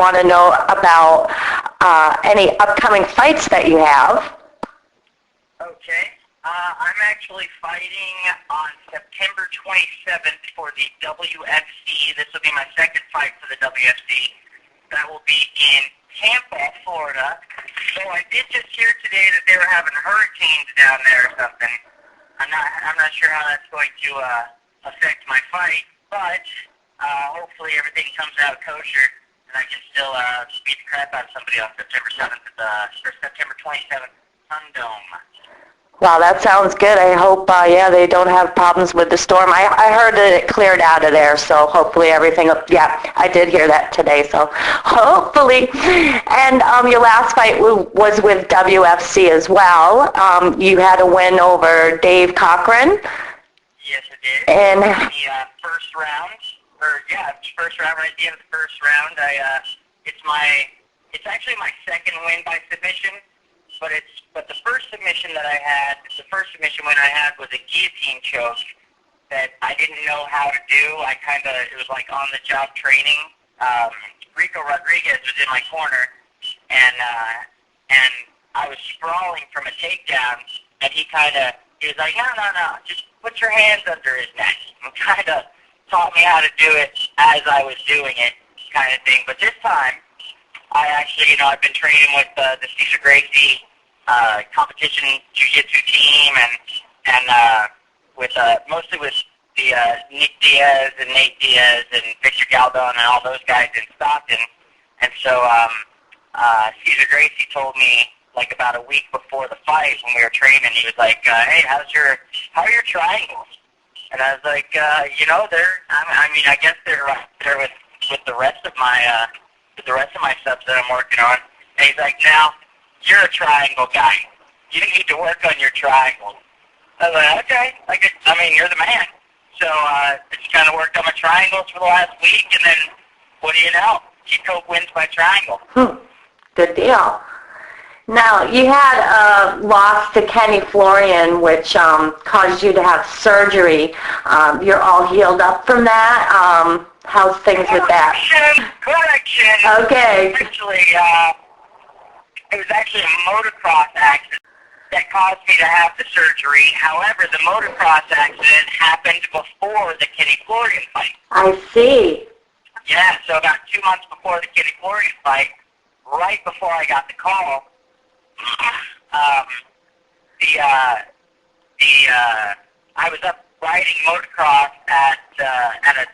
want to know about any upcoming fights that you have. Okay. I'm actually fighting on September 27th for the WFC. This will be my second fight for the WFC. That will be in Tampa, Florida. So I did just hear today that they were having hurricanes down there or something. I'm not sure how that's going to affect my fight, but hopefully everything comes out kosher and I can still beat the crap out of somebody on September 7th or September 27th, Sundome. Wow, that sounds good. I hope, they don't have problems with the storm. I heard that it cleared out of there, so hopefully everything, I did hear that today, so hopefully. And your last fight was with WFC as well. You had a win over Dave Cochran. Yes, I did. And in the first round, first round, right at the end of the first round, it's actually my second win by submission. But the first submission win I had was a guillotine choke that I didn't know how to do. It was like on the job training. Rico Rodriguez was in my corner, and I was sprawling from a takedown, and he was like, no, just put your hands under his neck, and kind of taught me how to do it as I was doing it, kind of thing. But this time, I actually, I've been training with the Cesar Gracie competition jiu-jitsu team, and mostly with the Nick Diaz and Nate Diaz and Victor Galdon and all those guys in Stockton. And so Cesar Gracie told me like about a week before the fight when we were training, he was like, "Hey, how are your triangles?" And I was like, I guess they're right there with the rest of my subs that I'm working on. And he's like, "Now, you're a triangle guy. You need to work on your triangles." I was like, "Okay, you're the man." So I just kind of worked on my triangles for the last week, and then what do you know? G-Coke wins by triangle. Good deal. Now, you had a loss to Kenny Florian, which caused you to have surgery. You're all healed up from that. How's things with that? Correction. Okay. It was actually a motocross accident that caused me to have the surgery. However, the motocross accident happened before the Kenny Florian fight. I see. Yeah, so about 2 months before the Kenny Florian fight, right before I got the call, I was up riding motocross at a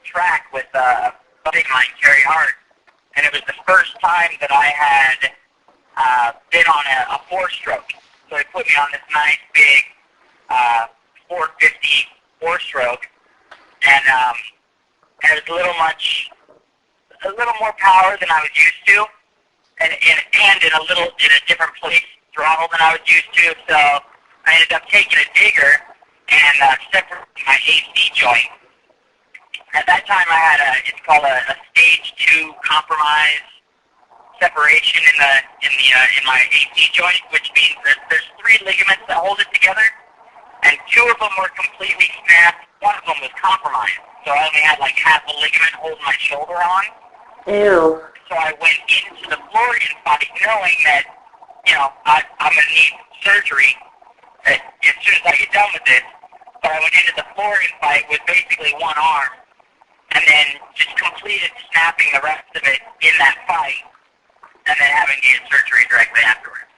track with a buddy of mine, Kerry Hart, and it was the first time that I had been on a four-stroke. So they put me on this nice big 450 four-stroke, and it was a little more power than I was used to, and in a different place throttle than I was used to. So I ended up taking a digger and separating my AC joint. At that time, I had it's called a stage 2 compromise separation in my AC joint, which means that there's 3 ligaments that hold it together, and 2 of them were completely snapped. 1 of them was compromised, so I only had like half a ligament holding my shoulder on. Ew. So I went into the Florian fight knowing that, I'm going to need surgery as soon as I get done with this. But I went into the Florian fight with basically 1 arm, and then just completed snapping the rest of it in that fight, and then having to get surgery directly afterwards.